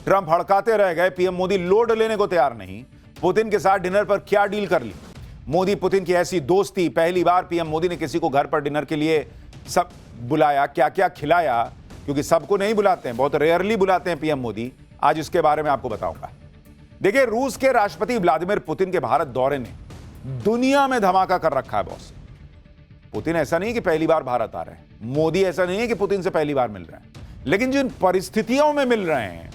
Trump हड़काते रह गए, PM Modi load लेने को तैयार नहीं। पुतिन के साथ डिनर पर क्या डील कर ली? मोदी पुतिन की ऐसी दोस्ती, पहली बार पीएम मोदी ने किसी को घर पर डिनर के लिए सब बुलाया, क्या क्या खिलाया, क्योंकि सबको नहीं बुलाते हैं, बहुत रेयरली बुलाते हैं पीएम मोदी। आज इसके बारे में आपको बताऊंगा। देखिए, रूस के राष्ट्रपति व्लादिमीर पुतिन के भारत दौरे ने दुनिया में धमाका कर रखा है बॉस। पुतिन ऐसा नहीं कि पहली बार भारत आ रहे हैं, मोदी ऐसा नहीं है कि पुतिन से पहली बार मिल रहे हैं, लेकिन जिन परिस्थितियों में मिल रहे हैं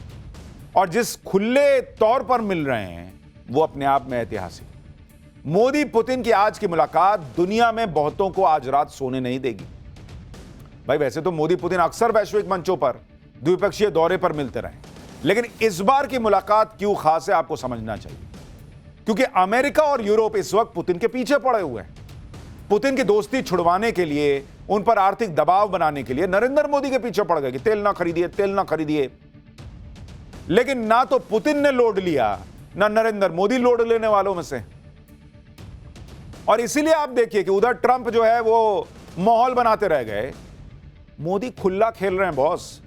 और जिस खुले तौर पर मिल रहे हैं, वो अपने आप में ऐतिहासिक। मोदी पुतिन की आज की मुलाकात दुनिया में बहुतों को आज रात सोने नहीं देगी। भाई, वैसे तो मोदी पुतिन अक्सर वैश्विक मंचों पर द्विपक्षीय दौरे पर मिलते रहे, लेकिन इस बार की मुलाकात क्यों खास है आपको समझना चाहिए, क्योंकि अमेरिका और यूरोप इस वक्त पुतिन के पीछे पड़े हुए हैं। पुतिन की दोस्ती छुड़वाने के लिए, उन पर आर्थिक दबाव बनाने के लिए नरेंद्र मोदी के पीछे पड़ गए कि तेल ना खरीदिए, तेल ना खरीदिए। लेकिन ना तो पुतिन ने लोड लिया, ना नरेंद्र मोदी लोड लेने वालों में से। और इसीलिए आप देखिए कि उधर ट्रंप जो है वो माहौल बनाते रह गए, मोदी खुला खेल रहे हैं बॉस।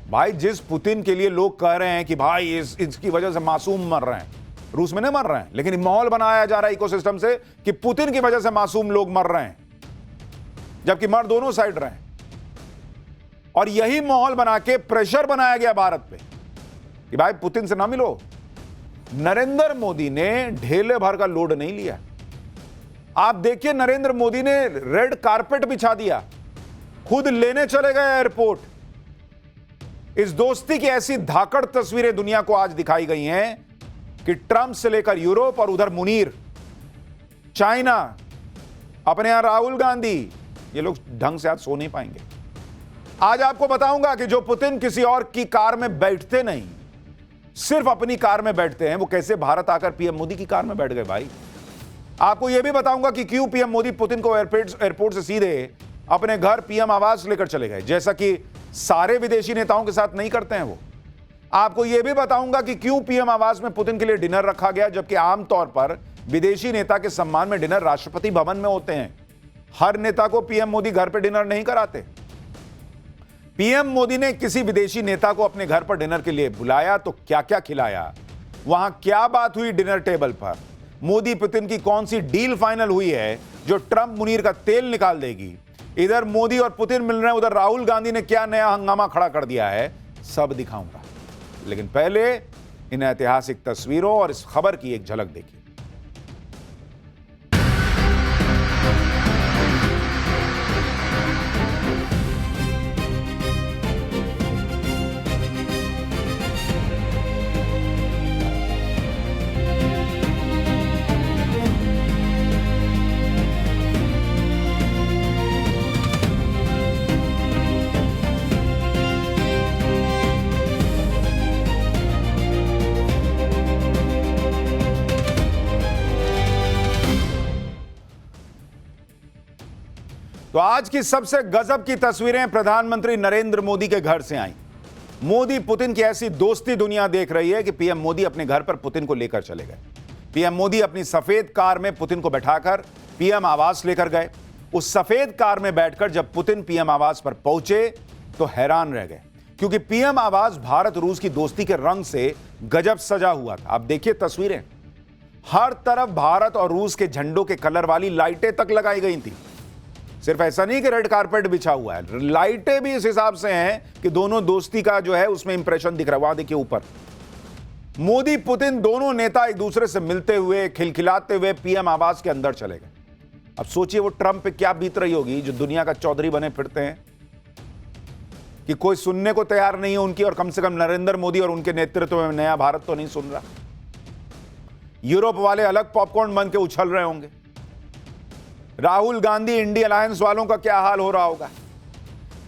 भाई, जिस पुतिन के लिए लोग कह रहे हैं कि भाई इसकी वजह से मासूम मर रहे हैं, रूस में नहीं मर रहे हैं, लेकिन माहौल बनाया जा रहा है इकोसिस्टम से कि पुतिन की वजह से मासूम लोग मर रहे हैं, जबकि मर दोनों साइड रहे हैं। और यही माहौल बना के प्रेशर बनाया गया भारत पे कि भाई पुतिन से ना मिलो। नरेंद्र मोदी ने ढेले भर का लोड नहीं लिया। आप देखिए, नरेंद्र मोदी ने रेड कारपेट बिछा दिया, खुद लेने चले गए एयरपोर्ट। इस दोस्ती की ऐसी धाकड़ तस्वीरें दुनिया को आज दिखाई गई हैं कि ट्रंप से लेकर यूरोप और उधर मुनीर, चाइना, अपने यहां राहुल गांधी, ये लोग ढंग से आज सो नहीं पाएंगे। आज आपको बताऊंगा कि जो पुतिन किसी और की कार में बैठते नहीं, सिर्फ अपनी कार में बैठते हैं, वो कैसे भारत आकर पीएम मोदी की कार में बैठ गए। भाई, आपको यह भी बताऊंगा कि क्यों पीएम मोदी पुतिन को एयरपोर्ट से सीधे अपने घर पीएम आवास लेकर चले गए, जैसा कि सारे विदेशी नेताओं के साथ नहीं करते हैं वो। आपको यह भी बताऊंगा कि क्यों पीएम आवास में पुतिन के लिए डिनर रखा गया, जबकि आमतौर पर विदेशी नेता के सम्मान में डिनर राष्ट्रपति भवन में होते हैं। हर नेता को पीएम मोदी घर पर डिनर नहीं कराते। पीएम मोदी ने किसी विदेशी नेता को अपने घर पर डिनर के लिए बुलाया तो क्या क्या खिलाया, वहां क्या बात हुई डिनर टेबल पर, मोदी पुतिन की कौन सी डील फाइनल हुई है जो ट्रंप मुनीर का तेल निकाल देगी, इधर मोदी और पुतिन मिल रहे हैं, उधर राहुल गांधी ने क्या नया हंगामा खड़ा कर दिया है, सब दिखाऊंगा। लेकिन पहले इन ऐतिहासिक तस्वीरों और इस खबर की एक झलक देखिए। तो आज की सबसे गजब की तस्वीरें प्रधानमंत्री नरेंद्र मोदी के घर से आई। मोदी पुतिन की ऐसी दोस्ती दुनिया देख रही है कि पीएम मोदी अपने घर पर पुतिन को लेकर चले गए। पीएम मोदी अपनी सफेद कार में पुतिन को बैठाकर पीएम आवास लेकर गए। उस सफेद कार में बैठकर जब पुतिन पीएम आवास पर पहुंचे तो हैरान रह गए, क्योंकि पीएम आवास भारत रूस की दोस्ती के रंग से गजब सजा हुआ था। आप देखिए तस्वीरें, हर तरफ भारत और रूस के झंडों के कलर वाली लाइटें तक लगाई गई थी। सिर्फ ऐसा नहीं कि रेड कारपेट बिछा हुआ है, लाइटें भी इस हिसाब से हैं कि दोनों दोस्ती का जो है उसमें इंप्रेशन दिख रहा है। वहां देखिए ऊपर मोदी पुतिन दोनों नेता एक दूसरे से मिलते हुए, खिलखिलाते हुए पीएम आवास के अंदर चले गए। अब सोचिए वो ट्रंप पे क्या बीत रही होगी, जो दुनिया का चौधरी बने फिरते हैं, कि कोई सुनने को तैयार नहीं है उनकी, और कम से कम नरेंद्र मोदी और उनके नेतृत्व में नया भारत तो नहीं सुन रहा। यूरोप वाले अलग पॉपकॉर्न बन के उछल रहे होंगे। राहुल गांधी इंडिया अलायंस वालों का क्या हाल हो रहा होगा।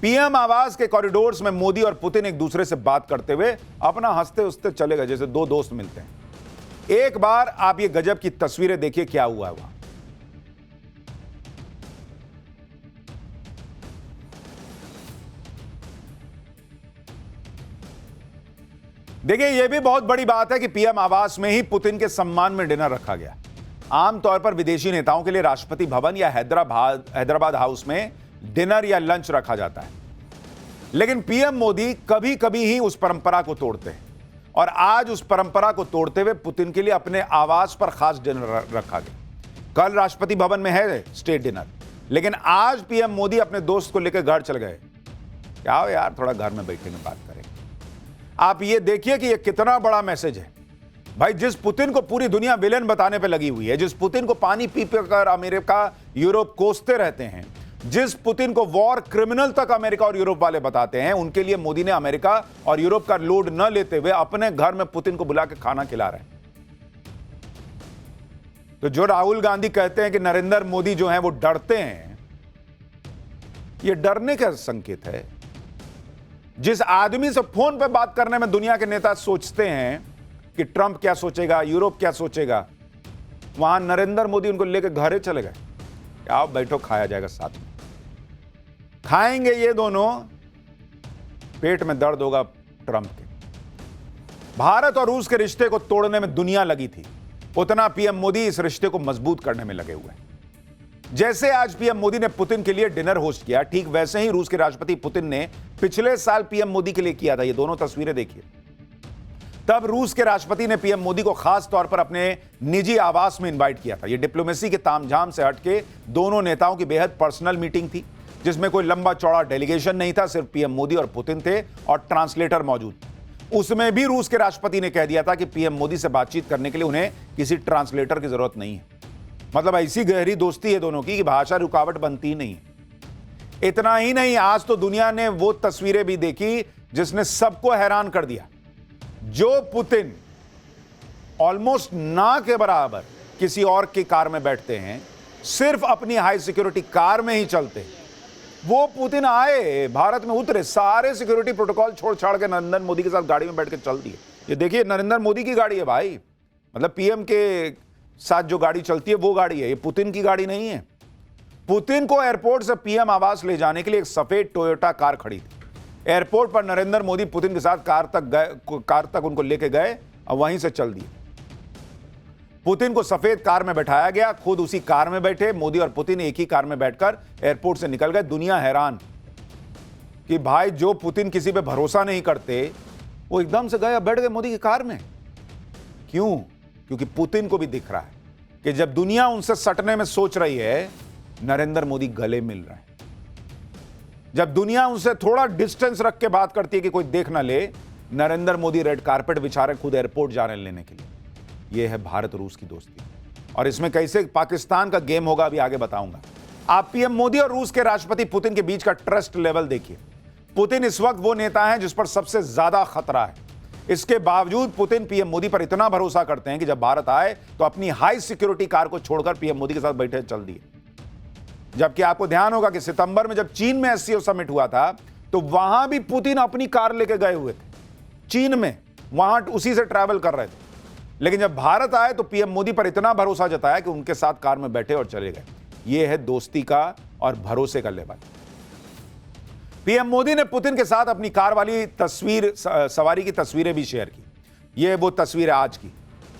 पीएम आवास के कॉरिडोर्स में मोदी और पुतिन एक दूसरे से बात करते हुए अपना हंसते हंसते चले गए, जैसे दो दोस्त मिलते हैं। एक बार आप ये गजब की तस्वीरें देखिए क्या हुआ है वहां। देखिए, यह भी बहुत बड़ी बात है कि पीएम आवास में ही पुतिन के सम्मान में डिनर रखा गया। आमतौर पर विदेशी नेताओं के लिए राष्ट्रपति भवन या हैदराबाद हाउस में डिनर या लंच रखा जाता है, लेकिन पीएम मोदी कभी कभी ही उस परंपरा को तोड़ते हैं। और आज उस परंपरा को तोड़ते हुए पुतिन के लिए अपने आवास पर खास डिनर रखा गया। कल राष्ट्रपति भवन में है स्टेट डिनर, लेकिन आज पीएम मोदी अपने दोस्त को लेकर घर चल गए। क्या हो यार, थोड़ा घर में बैठेंगे, बात करें। आप ये देखिए कि ये कितना बड़ा मैसेज है भाई। जिस पुतिन को पूरी दुनिया विलेन बताने पे लगी हुई है, जिस पुतिन को पानी पी कर अमेरिका यूरोप कोसते रहते हैं, जिस पुतिन को वॉर क्रिमिनल तक अमेरिका और यूरोप वाले बताते हैं, उनके लिए मोदी ने अमेरिका और यूरोप का लोड न लेते हुए अपने घर में पुतिन को बुला के खाना खिला रहे हैं। तो जो राहुल गांधी कहते हैं कि नरेंद्र मोदी जो हैं वो डरते हैं, ये डरने का संकेत है। जिस आदमी से फोन पे बात करने में दुनिया के नेता सोचते हैं कि ट्रंप क्या सोचेगा, यूरोप क्या सोचेगा, वहां नरेंद्र मोदी उनको लेकर घरे चले गए। आओ बैठो, खाया जाएगा, साथ में खाएंगे। ये दोनों, पेट में दर्द होगा ट्रंप के। भारत और रूस के रिश्ते को तोड़ने में दुनिया लगी थी, उतना पीएम मोदी इस रिश्ते को मजबूत करने में लगे हुए हैं। जैसे आज पीएम मोदी ने पुतिन के लिए डिनर होस्ट किया, ठीक वैसे ही रूस के राष्ट्रपति पुतिन ने पिछले साल पीएम मोदी के लिए किया था। ये दोनों तस्वीरें देखिए। तब रूस के राष्ट्रपति ने पीएम मोदी को खास तौर पर अपने निजी आवास में इनवाइट किया था। यह डिप्लोमेसी के तामझाम से हटके दोनों नेताओं की बेहद पर्सनल मीटिंग थी, जिसमें कोई लंबा चौड़ा डेलीगेशन नहीं था, सिर्फ पीएम मोदी और पुतिन थे और ट्रांसलेटर मौजूद थे। उसमें भी रूस के राष्ट्रपति ने कह दिया था कि पीएम मोदी से बातचीत करने के लिए उन्हें किसी ट्रांसलेटर की जरूरत नहीं है। मतलब ऐसी गहरी दोस्ती है दोनों की कि भाषा रुकावट बनती ही नहीं है। इतना ही नहीं, आज तो दुनिया ने वो तस्वीरें भी देखी जिसने सबको हैरान कर दिया। जो पुतिन ऑलमोस्ट ना के बराबर किसी और की कार में बैठते हैं, सिर्फ अपनी हाई सिक्योरिटी कार में ही चलते हैं, वो पुतिन आए, भारत में उतरे, सारे सिक्योरिटी प्रोटोकॉल छोड़ छाड़ के नरेंद्र मोदी के साथ गाड़ी में बैठ के चल दिए। ये देखिए, नरेंद्र मोदी की गाड़ी है भाई, मतलब पीएम के साथ जो गाड़ी चलती है वो गाड़ी है, ये पुतिन की गाड़ी नहीं है। पुतिन को एयरपोर्ट से पीएम आवास ले जाने के लिए एक सफेद टोयोटा कार खड़ी थी। एयरपोर्ट पर नरेंद्र मोदी पुतिन के साथ कार तक उनको लेके गए और वहीं से चल दिए। पुतिन को सफेद कार में बैठाया गया, खुद उसी कार में बैठे। मोदी और पुतिन एक ही कार में बैठकर एयरपोर्ट से निकल गए। दुनिया हैरान कि भाई, जो पुतिन किसी पे भरोसा नहीं करते, वो एकदम से गए, बैठ गए मोदी की कार में। क्यों? क्योंकि पुतिन को भी दिख रहा है कि जब दुनिया उनसे सटने में सोच रही है, नरेंद्र मोदी गले मिल रहे हैं। जब दुनिया उनसे थोड़ा डिस्टेंस रख के बात करती है कि कोई देख ना ले, नरेंद्र मोदी रेड कारपेट बिछा रहे, खुद एयरपोर्ट जा रहे हैं लेने के लिए। यह है भारत रूस की दोस्ती, और इसमें कैसे पाकिस्तान का गेम होगा अभी आगे बताऊंगा। आप पीएम मोदी और रूस के राष्ट्रपति पुतिन के बीच का ट्रस्ट लेवल देखिए। पुतिन इस वक्त वो नेता है जिस पर सबसे ज्यादा खतरा है। इसके बावजूद पुतिन पीएम मोदी पर इतना भरोसा करते हैं कि जब भारत आए तो अपनी हाई सिक्योरिटी कार को छोड़कर पीएम मोदी के साथ बैठे चल दिए। जबकि आपको ध्यान होगा कि सितंबर में जब चीन में एससीओ समिट हुआ था, तो वहां भी पुतिन अपनी कार लेके गए हुए थे चीन में, वहां उसी से ट्रैवल कर रहे थे। लेकिन जब भारत आए तो पीएम मोदी पर इतना भरोसा जताया कि उनके साथ कार में बैठे और चले गए। यह है दोस्ती का और भरोसे का लेवल। पीएम मोदी ने पुतिन के साथ अपनी कार वाली सवारी की तस्वीरें भी शेयर की। यह वो तस्वीर है आज की।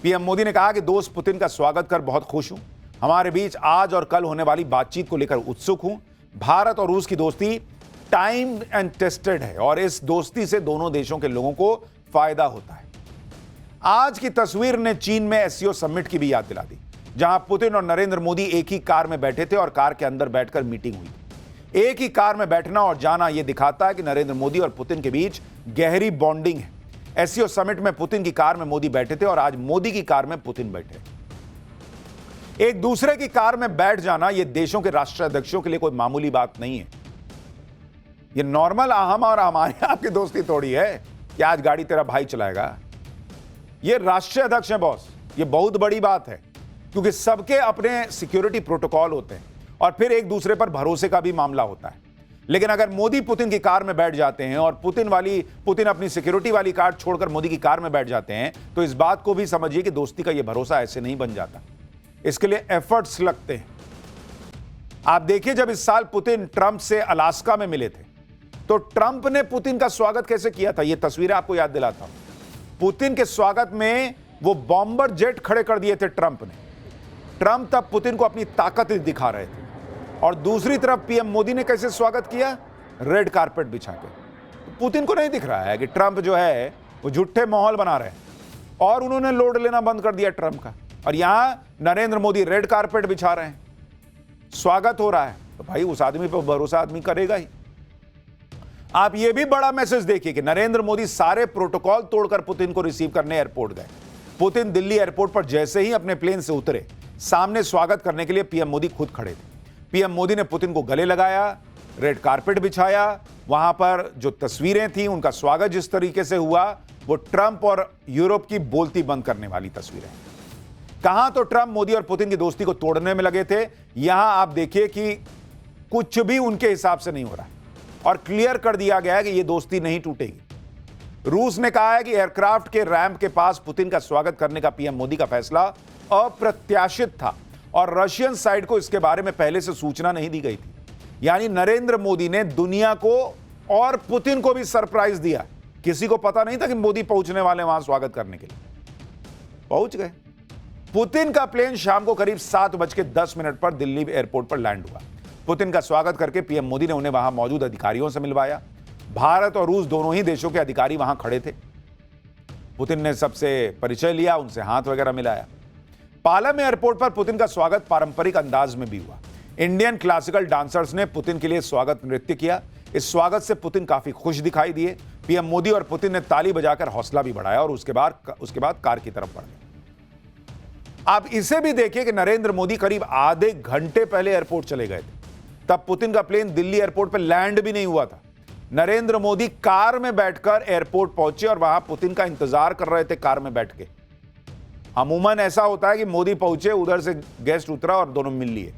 पीएम मोदी ने कहा कि दोस्त पुतिन का स्वागत कर बहुत खुश हूं। हमारे बीच आज और कल होने वाली बातचीत को लेकर उत्सुक हूं। भारत और रूस की दोस्ती टाइम एंड टेस्टेड है और इस दोस्ती से दोनों देशों के लोगों को फायदा होता है। आज की तस्वीर ने चीन में एससीओ समिट की भी याद दिला दी, जहां पुतिन और नरेंद्र मोदी एक ही कार में बैठे थे और कार के अंदर बैठकर मीटिंग हुई। एक ही कार में बैठना और जाना यह दिखाता है कि नरेंद्र मोदी और पुतिन के बीच गहरी बॉन्डिंग है। एससीओ समिट में पुतिन की कार में मोदी बैठे थे और आज मोदी की कार में पुतिन बैठे। एक दूसरे की कार में बैठ जाना यह देशों के राष्ट्राध्यक्षों के लिए कोई मामूली बात नहीं है। यह नॉर्मल हम और हमारे आपकी दोस्ती थोड़ी है कि आज गाड़ी तेरा भाई चलाएगा। यह राष्ट्रीय अध्यक्ष है बॉस, यह बहुत बड़ी बात है, क्योंकि सबके अपने सिक्योरिटी प्रोटोकॉल होते हैं और फिर एक दूसरे पर भरोसे का भी मामला होता है। लेकिन अगर मोदी पुतिन की कार में बैठ जाते हैं और पुतिन अपनी सिक्योरिटी वाली कार छोड़कर मोदी की कार में बैठ जाते हैं, तो इस बात को भी समझिए कि दोस्ती का यह भरोसा ऐसे नहीं बन जाता। इसके लिए एफर्ट्स लगते हैं। आप देखिए, जब इस साल पुतिन ट्रंप से अलास्का में मिले थे, तो ट्रंप ने पुतिन का स्वागत कैसे किया था, यह तस्वीरें आपको याद दिलाता हूं। पुतिन के स्वागत में वो बॉम्बर जेट खड़े कर दिए थे ट्रंप ने। ट्रंप तब पुतिन को अपनी ताकत दिखा रहे थे। और दूसरी तरफ पीएम मोदी ने कैसे स्वागत किया, रेड कारपेट बिछा के। पुतिन को नहीं दिख रहा है कि ट्रंप जो है वो झूठे माहौल बना रहे हैं और उन्होंने लोड लेना बंद कर दिया ट्रंप का। और यहां नरेंद्र मोदी रेड कारपेट बिछा रहे हैं, स्वागत हो रहा है, तो भाई उस आदमी पर भरोसा आदमी करेगा ही। आप यह भी बड़ा मैसेज देखिए कि नरेंद्र मोदी सारे प्रोटोकॉल तोड़कर पुतिन को रिसीव करने एयरपोर्ट गए। पुतिन दिल्ली एयरपोर्ट पर जैसे ही अपने प्लेन से उतरे, सामने स्वागत करने के लिए पीएम मोदी खुद खड़े थे। पीएम मोदी ने पुतिन को गले लगाया, रेड कारपेट बिछाया। वहां पर जो तस्वीरें थी, उनका स्वागत जिस तरीके से हुआ, वो ट्रंप और यूरोप की बोलती बंद करने वाली तस्वीरें। कहां तो ट्रंप मोदी और पुतिन की दोस्ती को तोड़ने में लगे थे, यहां आप देखिए कि कुछ भी उनके हिसाब से नहीं हो रहा है और क्लियर कर दिया गया है कि यह दोस्ती नहीं टूटेगी। रूस ने कहा है कि एयरक्राफ्ट के रैंप के पास पुतिन का स्वागत करने का पीएम मोदी का फैसला अप्रत्याशित था और रशियन साइड को इसके बारे में पहले से सूचना नहीं दी गई थी। यानी नरेंद्र मोदी ने दुनिया को और पुतिन को भी सरप्राइज दिया। किसी को पता नहीं था कि मोदी पहुंचने वाले वहां स्वागत करने के लिए, पहुंच गए। पुतिन का प्लेन शाम को करीब 7:10 पर दिल्ली एयरपोर्ट पर लैंड हुआ। पुतिन का स्वागत करके पीएम मोदी ने उन्हें वहां मौजूद अधिकारियों से मिलवाया। भारत और रूस दोनों ही देशों के अधिकारी वहां खड़े थे। पुतिन ने सबसे परिचय लिया, उनसे हाथ वगैरह मिलाया। पालम एयरपोर्ट पर पुतिन का स्वागत पारंपरिक अंदाज में भी हुआ। इंडियन क्लासिकल डांसर्स ने पुतिन के लिए स्वागत नृत्य किया। इस स्वागत से पुतिन काफी खुश दिखाई दिए। पीएम मोदी और पुतिन ने ताली बजाकर हौसला भी बढ़ाया और उसके बाद कार की तरफ बढ़ गए। आप इसे भी देखिए कि नरेंद्र मोदी करीब आधे घंटे पहले एयरपोर्ट चले गए थे। तब पुतिन का प्लेन दिल्ली एयरपोर्ट पर लैंड भी नहीं हुआ था। नरेंद्र मोदी कार में बैठकर एयरपोर्ट पहुंचे और वहां पुतिन का इंतजार कर रहे थे कार में बैठ के। अमूमन ऐसा होता है कि मोदी पहुंचे, उधर से गेस्ट उतरा और दोनों मिल लिए।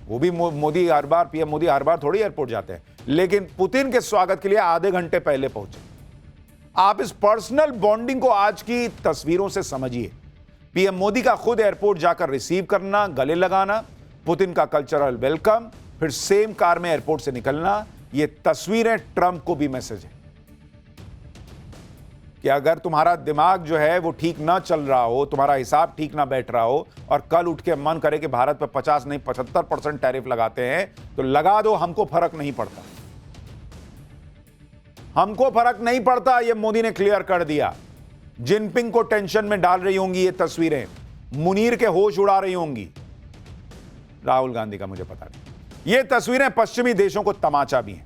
वो भी मोदी हर बार, पीएम मोदी हर बार थोड़ी एयरपोर्ट जाते हैं, लेकिन पुतिन के स्वागत के लिए आधे घंटे पहले पहुंचे। आप इस पर्सनल बॉन्डिंग को आज की तस्वीरों से समझिए। पीएम मोदी का खुद एयरपोर्ट जाकर रिसीव करना, गले लगाना, पुतिन का कल्चरल वेलकम, फिर सेम कार में एयरपोर्ट से निकलना, ये तस्वीरें ट्रंप को भी मैसेज है कि अगर तुम्हारा दिमाग जो है वो ठीक ना चल रहा हो, तुम्हारा हिसाब ठीक ना बैठ रहा हो और कल उठ के मन करे कि भारत पर 50 नहीं 75% टैरिफ लगाते हैं, तो लगा दो, हमको फर्क नहीं पड़ता। हमको फर्क नहीं पड़ता, ये मोदी ने क्लियर कर दिया। जिनपिंग को टेंशन में डाल रही होंगी ये तस्वीरें, मुनीर के होश उड़ा रही होंगी, राहुल गांधी का मुझे पता नहीं। ये तस्वीरें पश्चिमी देशों को तमाचा भी हैं।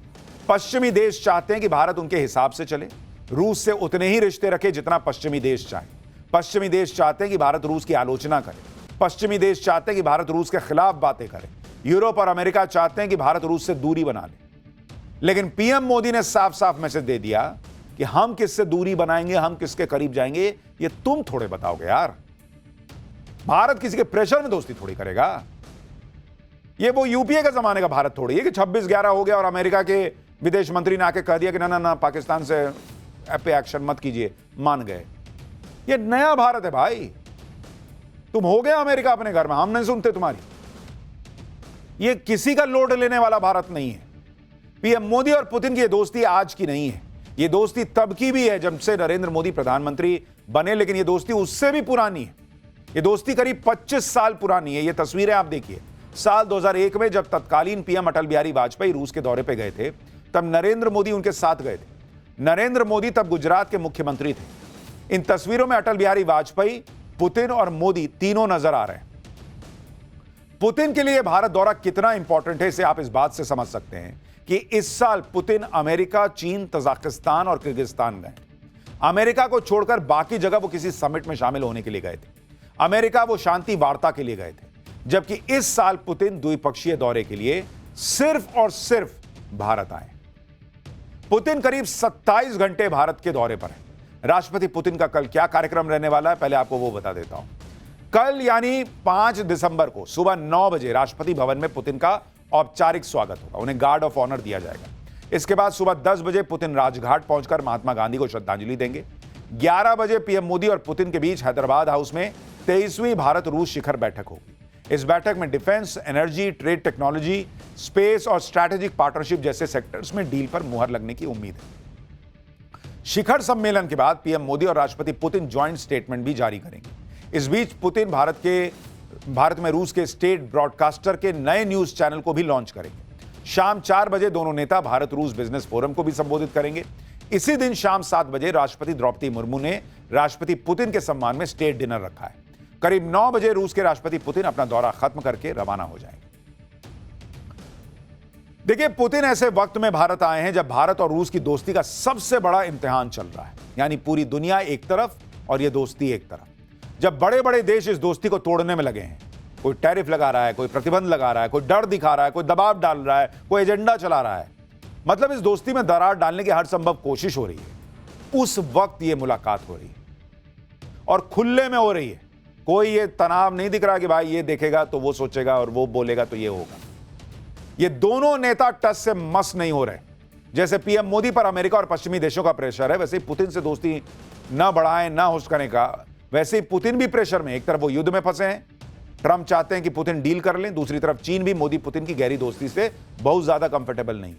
पश्चिमी देश चाहते हैं कि भारत उनके हिसाब से चले, रूस से उतने ही रिश्ते रखे जितना पश्चिमी देश चाहे। पश्चिमी देश चाहते हैं कि भारत रूस की आलोचना करे। पश्चिमी देश चाहते हैं कि भारत रूस के खिलाफ बातें करे। यूरोप और अमेरिका चाहते हैं कि भारत रूस से दूरी बना ले। लेकिन पीएम मोदी ने साफ साफ मैसेज दे दिया कि हम किससे दूरी बनाएंगे, हम किसके करीब जाएंगे, ये तुम थोड़े बताओगे यार। भारत किसी के प्रेशर में दोस्ती थोड़ी करेगा। ये वो यूपीए के जमाने का भारत थोड़ी है कि 26-11 हो गया और अमेरिका के विदेश मंत्री ने आके कह दिया कि ना ना ना, पाकिस्तान से पे एक्शन मत कीजिए, मान गए। ये नया भारत है भाई। तुम हो गए अमेरिका अपने घर में, हम नहीं सुनते तुम्हारी। ये किसी का लोड लेने वाला भारत नहीं है। पीएम मोदी और पुतिन की ये दोस्ती आज की नहीं है। ये दोस्ती तब की भी है जब से नरेंद्र मोदी प्रधानमंत्री बने, लेकिन ये दोस्ती उससे भी पुरानी है। ये दोस्ती करीब 25 साल पुरानी है। ये तस्वीरें आप देखिए। साल 2001 में जब तत्कालीन पीएम अटल बिहारी वाजपेयी रूस के दौरे पर गए थे, तब नरेंद्र मोदी उनके साथ गए थे। नरेंद्र मोदी तब गुजरात के मुख्यमंत्री थे। इन तस्वीरों में अटल बिहारी वाजपेयी, पुतिन और मोदी तीनों नजर आ रहे हैं। पुतिन के लिए भारत दौरा कितना इंपॉर्टेंट है, इसे आप इस बात से समझ सकते हैं कि इस साल पुतिन अमेरिका, चीन, तजाकिस्तान और किर्गिस्तान गए। अमेरिका को छोड़कर बाकी जगह वो किसी समिट में शामिल होने के लिए गए थे। अमेरिका वो शांति वार्ता के लिए गए थे, जबकि इस साल पुतिन द्विपक्षीय दौरे के लिए सिर्फ और सिर्फ भारत आए। पुतिन करीब 27 घंटे भारत के दौरे पर है। राष्ट्रपति पुतिन का कल क्या कार्यक्रम रहने वाला है, पहले आपको वो बता देता हूं। कल यानी 5 दिसंबर को सुबह 9 बजे राष्ट्रपति भवन में पुतिन का औपचारिक स्वागत होगा। उन्हें गार्ड ऑफ ऑनर दिया जाएगा। इसके बाद सुबह 10 बजे पुतिन राजघाट पहुंचकर महात्मा गांधी को श्रद्धांजलि देंगे। 11 बजे पीएम मोदी और पुतिन के बीच हैदराबाद हाउस में 23वीं भारत रूस शिखर बैठक होगी। इस बैठक में defence, energy, trade, technology, space और स्ट्रैटेजिक पार्टनरशिप जैसे सेक्टर्स में डील पर मुहर लगने की उम्मीद है। शिखर सम्मेलन के बाद पीएम मोदी और राष्ट्रपति पुतिन ज्वाइंट स्टेटमेंट भी जारी करेंगे। इस बीच पुतिन भारत में रूस के स्टेट ब्रॉडकास्टर के नए न्यूज चैनल को भी लॉन्च करेंगे। शाम 4 बजे दोनों नेता भारत रूस बिजनेस फोरम को भी संबोधित करेंगे। इसी दिन शाम 7 बजे राष्ट्रपति द्रौपदी मुर्मू ने राष्ट्रपति पुतिन के सम्मान में स्टेट डिनर रखा है। करीब 9 बजे रूस के राष्ट्रपति पुतिन अपना दौरा खत्म करके रवाना हो जाएंगे। देखिए, पुतिन ऐसे वक्त में भारत आए हैं जब भारत और रूस की दोस्ती का सबसे बड़ा इम्तिहान चल रहा है। यानी पूरी दुनिया एक तरफ और यह दोस्ती एक तरफ। जब बड़े बड़े देश इस दोस्ती को तोड़ने में लगे हैं, कोई टैरिफ लगा रहा है, कोई प्रतिबंध लगा रहा है, कोई डर दिखा रहा है, कोई दबाव डाल रहा है, कोई एजेंडा चला रहा है, मतलब इस दोस्ती में दरार डालने की हर संभव कोशिश हो रही है। उस वक्त यह मुलाकात हो रही है और खुले में हो रही है। कोई ये तनाव नहीं दिख रहा कि भाई ये देखेगा तो वो सोचेगा और वो बोलेगा तो ये होगा। ये दोनों नेता टस से मस नहीं हो रहे। जैसे पीएम मोदी पर अमेरिका और पश्चिमी देशों का प्रेशर है, वैसे ही पुतिन से दोस्ती ना बढ़ाएं ना होस्ट करने का, वैसे ही पुतिन भी प्रेशर में। एक तरफ वो युद्ध में फंसे हैं, ट्रंप चाहते हैं कि पुतिन डील कर लें, दूसरी तरफ चीन भी मोदी पुतिन की गहरी दोस्ती से बहुत ज्यादा कंफर्टेबल नहीं।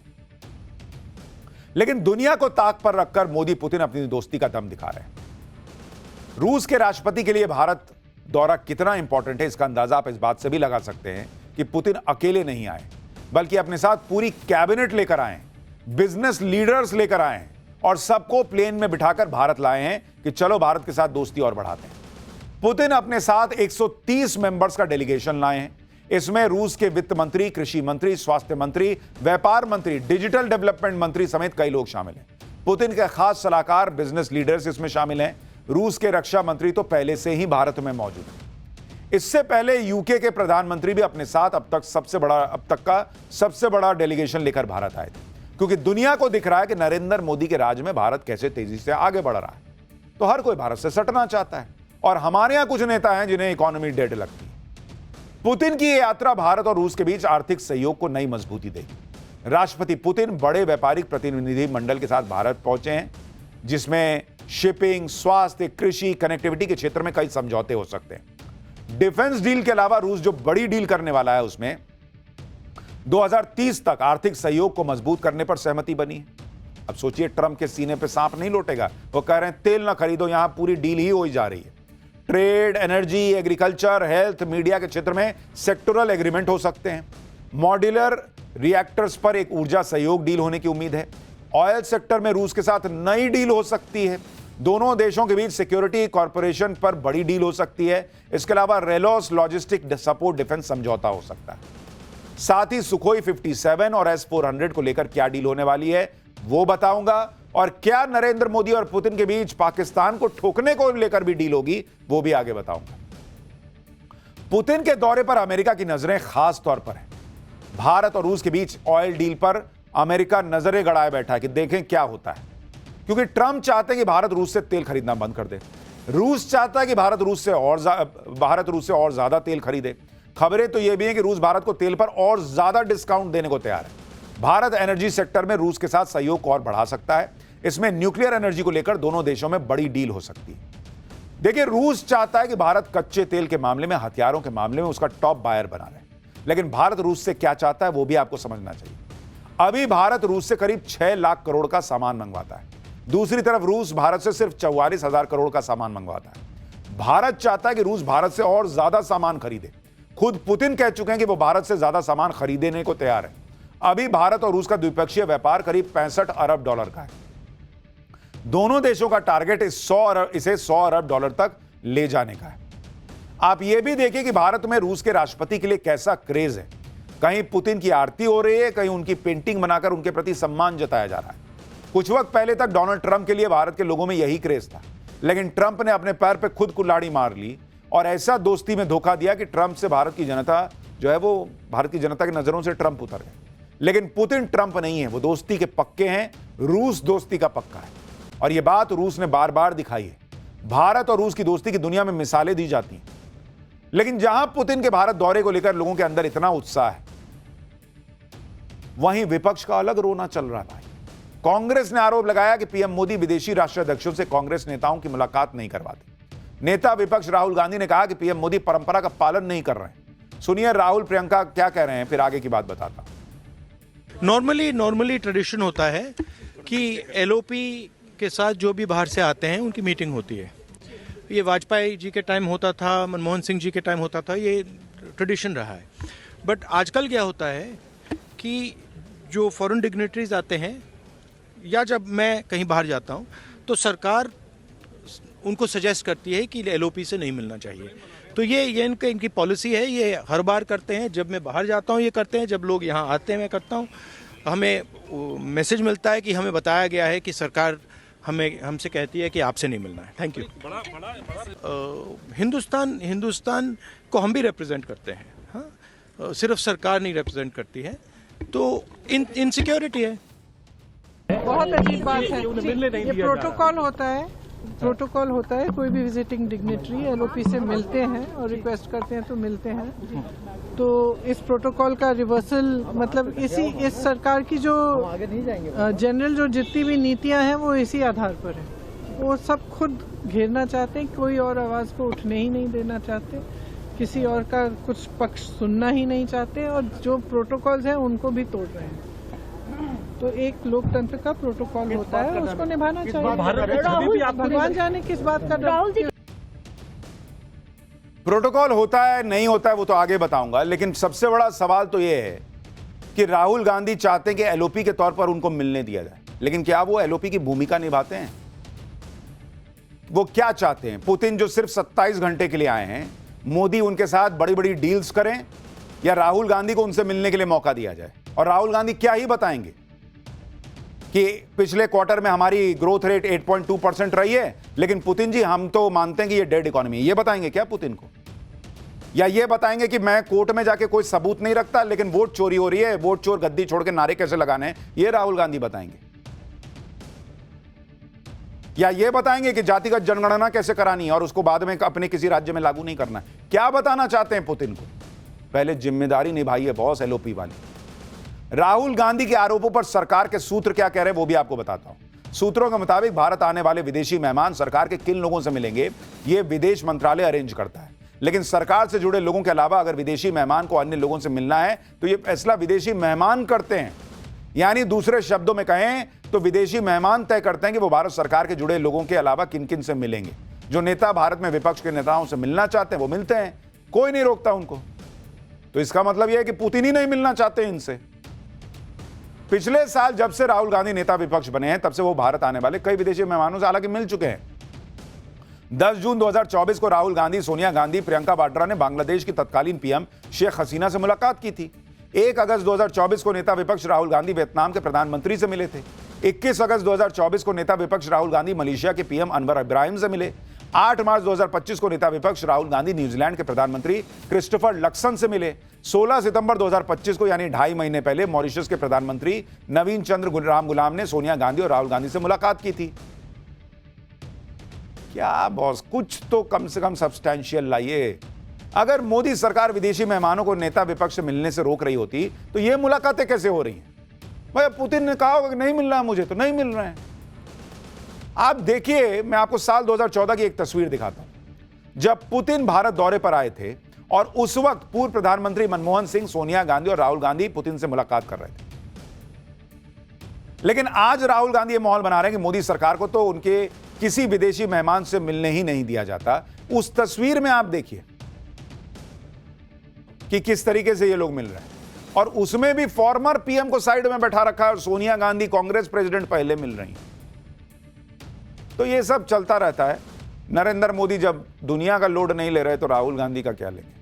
लेकिन दुनिया को ताक पर रखकर मोदी पुतिन अपनी दोस्ती का दम दिखा रहे हैं। रूस के राष्ट्रपति के लिए भारत दौरा कितना इंपॉर्टेंट है, इसका अंदाजा आप इस बात से भी लगा सकते हैं कि पुतिन अकेले नहीं आए, बल्कि अपने साथ पूरी कैबिनेट लेकर आए, बिजनेस लीडर्स लेकर आए और सबको प्लेन में बिठाकर भारत लाए हैं कि चलो भारत के साथ दोस्ती और बढ़ाते हैं। पुतिन अपने साथ 130 मेंबर्स का डेलीगेशन लाए हैं। इसमें रूस के वित्त मंत्री, कृषि मंत्री, स्वास्थ्य मंत्री, व्यापार मंत्री, डिजिटल डेवलपमेंट मंत्री समेत कई लोग शामिल हैं। पुतिन के खास सलाहकार, बिजनेस लीडर्स इसमें शामिल हैं। रूस के रक्षा मंत्री तो पहले से ही भारत में मौजूद हैं। इससे पहले यूके के प्रधानमंत्री भी अपने साथ अब तक का सबसे बड़ा डेलीगेशन लेकर भारत आए थे, क्योंकि दुनिया को दिख रहा है कि नरेंद्र मोदी के राज में भारत कैसे तेजी से आगे बढ़ रहा है। तो हर कोई भारत से सटना चाहता है और हमारे यहां कुछ नेता हैं जिन्हें इकोनॉमी डेड लगती है। पुतिन की यह यात्रा भारत और रूस के बीच आर्थिक सहयोग को नई मजबूती देगी। राष्ट्रपति पुतिन बड़े व्यापारिक प्रतिनिधि मंडल के साथ भारत पहुंचे हैं, जिसमें शिपिंग, स्वास्थ्य, कृषि, कनेक्टिविटी के क्षेत्र में कई समझौते हो सकते हैं। डिफेंस डील के अलावा रूस जो बड़ी डील करने वाला है, उसमें 2030 तक आर्थिक सहयोग को मजबूत करने पर सहमति बनी है। अब सोचिए, ट्रंप के सीने पे सांप नहीं लौटेगा। वो कह रहे हैं तेल ना खरीदो, यहां पूरी डील ही हो जा रही है। Trade, energy, agriculture, health, media के क्षेत्र में सेक्टोरल एग्रीमेंट हो सकते हैं। मॉड्यूलर रिएक्टर्स पर एक ऊर्जा सहयोग डील होने की उम्मीद है। ऑयल सेक्टर में रूस के साथ नई डील हो सकती है। दोनों देशों के बीच सिक्योरिटी कॉर्पोरेशन पर बड़ी डील हो सकती है। इसके अलावा रेलोस लॉजिस्टिक सपोर्ट डिफेंस समझौता हो सकता है। साथ ही सुखोई 57 और S-400 को लेकर क्या डील होने वाली है वो बताऊंगा, और क्या नरेंद्र मोदी और पुतिन के बीच पाकिस्तान को ठोकने को लेकर भी डील होगी वो भी आगे बताऊंगा। पुतिन के दौरे पर अमेरिका की नजरें खास तौर पर हैं। भारत और रूस के बीच ऑयल डील पर अमेरिका नजरें गड़ाए बैठा है कि देखें क्या होता है, क्योंकि ट्रंप चाहते हैं कि भारत रूस से तेल खरीदना बंद कर दे। रूस चाहता है कि भारत रूस से और ज्यादा तेल खरीदे। खबरें तो यह भी हैं कि रूस भारत को तेल पर और ज्यादा डिस्काउंट देने को तैयार है। भारत एनर्जी सेक्टर में रूस के साथ सहयोग को और बढ़ा सकता है। इसमें न्यूक्लियर एनर्जी को लेकर दोनों देशों में बड़ी डील हो सकती है। देखिए, रूस चाहता है कि भारत कच्चे तेल के मामले में, हथियारों के मामले में उसका टॉप बायर बना रहे, लेकिन भारत रूस से क्या चाहता है वो भी आपको समझना चाहिए। अभी भारत रूस से करीब 6 लाख करोड़ का सामान मंगवाता है। दूसरी तरफ रूस भारत से सिर्फ 44,000 करोड़ का सामान मंगवाता है। भारत चाहता है कि रूस भारत से और ज्यादा सामान खरीदे। खुद पुतिन कह चुके हैं कि वो भारत से ज्यादा सामान खरीदने को तैयार है। अभी भारत और रूस का द्विपक्षीय व्यापार करीब $65 अरब का है। दोनों देशों का टारगेट इसे 100 अरब डॉलर तक ले जाने का है। आप यह भी देखिए कि भारत में रूस के राष्ट्रपति के लिए कैसा क्रेज है। कहीं पुतिन की आरती हो रही है, कहीं उनकी पेंटिंग बनाकर उनके प्रति सम्मान जताया जा रहा है। कुछ वक्त पहले तक डोनाल्ड ट्रंप के लिए भारत के लोगों में यही क्रेज था, लेकिन ट्रंप ने अपने पैर पे खुद कुल्हाड़ी मार ली और ऐसा दोस्ती में धोखा दिया कि ट्रंप से भारत की जनता जो है वो भारत की जनता की नजरों से ट्रंप उतर गए। लेकिन पुतिन ट्रंप नहीं है, वो दोस्ती के पक्के हैं। रूस दोस्ती का पक्का है और यह बात रूस ने बार बार दिखाई है। भारत और रूस की दोस्ती की दुनिया में मिसालें दी जाती हैं, लेकिन जहां पुतिन के भारत दौरे को लेकर लोगों के अंदर इतना उत्साह है, वहीं विपक्ष का अलग रोना चल रहा है। कांग्रेस ने आरोप लगाया कि पीएम मोदी विदेशी राष्ट्राध्यक्षों से कांग्रेस नेताओं की मुलाकात नहीं करवाते। नेता विपक्ष राहुल गांधी ने कहा कि पीएम मोदी परंपरा का पालन नहीं कर रहे हैं। सुनिए राहुल प्रियंका क्या कह रहे हैं, फिर आगे की बात बताता हूं। नॉर्मली ट्रेडिशन होता है कि एलओपी के साथ जो भी बाहर से आते हैं उनकी मीटिंग होती है। ये वाजपेयी जी के टाइम होता था, मनमोहन सिंह जी के टाइम होता था, ये ट्रेडिशन रहा है। बट आजकल क्या होता है कि जो फॉरेन डिग्नेटरीज आते हैं या जब मैं कहीं बाहर जाता हूँ तो सरकार उनको सजेस्ट करती है कि एलओपी से नहीं मिलना चाहिए। तो ये इनकी पॉलिसी है, ये हर बार करते हैं। जब मैं बाहर जाता हूँ ये करते हैं, जब लोग यहाँ आते हैं मैं करता हूँ। हमें मैसेज मिलता है कि हमें बताया गया है कि सरकार हमसे कहती है कि आपसे नहीं मिलना है। Thank you. हिंदुस्तान को हम भी रिप्रेजेंट करते हैं। हाँ, सिर्फ सरकार नहीं रिप्रेजेंट करती है, तो इनसिक्योरिटी है। बहुत अजीब बात है। ये प्रोटोकॉल होता है कोई भी विजिटिंग डिग्नेटरी एलओपी से मिलते हैं और रिक्वेस्ट करते हैं तो मिलते हैं। तो इस प्रोटोकॉल का रिवर्सल मतलब इस सरकार की जो जनरल जो जितनी भी नीतियां हैं वो इसी आधार पर है। वो सब खुद घेरना चाहते हैं, कोई और आवाज़ को उठने ही नहीं देना चाहते, किसी और का कुछ पक्ष सुनना ही नहीं चाहते, और जो प्रोटोकॉल्स हैं उनको भी तोड़ रहे हैं। तो एक लोकतंत्र का प्रोटोकॉल होता है, उसको निभाना चाहिए। भगवान जाने किस बात का प्रोटोकॉल होता है नहीं होता है वो तो आगे बताऊंगा, लेकिन सबसे बड़ा सवाल तो यह है कि राहुल गांधी चाहते हैं कि एलओपी के तौर पर उनको मिलने दिया जाए, लेकिन क्या वो एलओपी की भूमिका निभाते हैं? वो क्या चाहते हैं? पुतिन जो सिर्फ 27 घंटे के लिए आए हैं, मोदी उनके साथ बड़ी बड़ी डील्स करें, या राहुल गांधी को उनसे मिलने के लिए मौका दिया जाए? और राहुल गांधी क्या ही बताएंगे कि पिछले क्वार्टर में हमारी ग्रोथ रेट 8.2% रही है, लेकिन पुतिन जी हम तो मानते हैं कि ये डेड इकोनॉमी है। ये बताएंगे क्या पुतिन को? या ये बताएंगे कि मैं कोर्ट में जाके कोई सबूत नहीं रखता, लेकिन वोट चोरी हो रही है, वोट चोर गद्दी छोड़ के नारे कैसे लगाने हैं, ये राहुल गांधी बताएंगे? या ये बताएंगे कि जातिगत जनगणना कैसे करानी है और उसको बाद में अपने किसी राज्य में लागू नहीं करना है? क्या बताना चाहते हैं पुतिन को? पहले जिम्मेदारी निभाइए बॉस, एलओपी वाली। राहुल गांधी के आरोपों पर सरकार के सूत्र क्या कह रहे हैं वो भी आपको बताता हूं। सूत्रों के मुताबिक भारत आने वाले विदेशी मेहमान सरकार के किन लोगों से मिलेंगे, यह विदेश मंत्रालय अरेंज करता है। लेकिन सरकार से जुड़े लोगों के अलावा अगर विदेशी मेहमान को अन्य लोगों से मिलना है तो यह फैसला विदेशी मेहमान करते हैं। यानी दूसरे शब्दों में कहें तो विदेशी मेहमान तय करते हैं कि वो भारत सरकार के जुड़े लोगों के अलावा किन किन से मिलेंगे। जो नेता भारत में विपक्ष के नेताओं से मिलना चाहते हैं वो मिलते हैं, कोई नहीं रोकता उनको। तो इसका मतलब यह है कि पुतिन ही नहीं मिलना चाहते इनसे। पिछले साल जब से राहुल गांधी नेता विपक्ष बने हैं तब से वो भारत आने वाले कई विदेशी मेहमानों से हालांकि मिल चुके हैं। 10 जून 2024 को राहुल गांधी, सोनिया गांधी, प्रियंका वाड्रा ने बांग्लादेश की तत्कालीन पीएम शेख हसीना से मुलाकात की थी। 1 अगस्त 2024 को नेता विपक्ष राहुल गांधी वियतनाम के प्रधानमंत्री से मिले थे। 21 अगस्त 2024 को नेता विपक्ष राहुल गांधी मलेशिया के पीएम अनवर इब्राहिम से मिले। 8 मार्च 2025 को नेता विपक्ष राहुल गांधी न्यूजीलैंड के प्रधानमंत्री क्रिस्टोफर लक्सन से मिले। 16 सितंबर 2025 को यानी 2.5 महीने पहले मॉरिशस के प्रधानमंत्री नवीन चंद्र राम गुलाम ने सोनिया गांधी और राहुल गांधी से मुलाकात की थी। क्या बॉस, कुछ तो कम से कम सब्सटैंशियल लाइए। अगर मोदी सरकार विदेशी मेहमानों को नेता विपक्ष से मिलने से रोक रही होती तो ये मुलाकातें कैसे हो रही हैं? भाई पुतिन ने कहा होगा कि नहीं मिल रहा है मुझे, तो नहीं मिल रहे हैं। आप देखिए, मैं आपको साल 2014 की एक तस्वीर दिखाता हूं जब पुतिन भारत दौरे पर आए थे और उस वक्त पूर्व प्रधानमंत्री मनमोहन सिंह, सोनिया गांधी और राहुल गांधी पुतिन से मुलाकात कर रहे थे। लेकिन आज राहुल गांधी ये माहौल बना रहे हैं कि मोदी सरकार को तो उनके किसी विदेशी मेहमान से मिलने ही नहीं दिया जाता। उस तस्वीर में आप देखिए कि किस तरीके से ये लोग मिल रहे हैं, और उसमें भी फॉर्मर पीएम को साइड में बैठा रखा है और सोनिया गांधी कांग्रेस प्रेसिडेंट पहले मिल रही हैं। तो ये सब चलता रहता है। नरेंद्र मोदी जब दुनिया का लोड नहीं ले रहे तो राहुल गांधी का क्या लेंगे?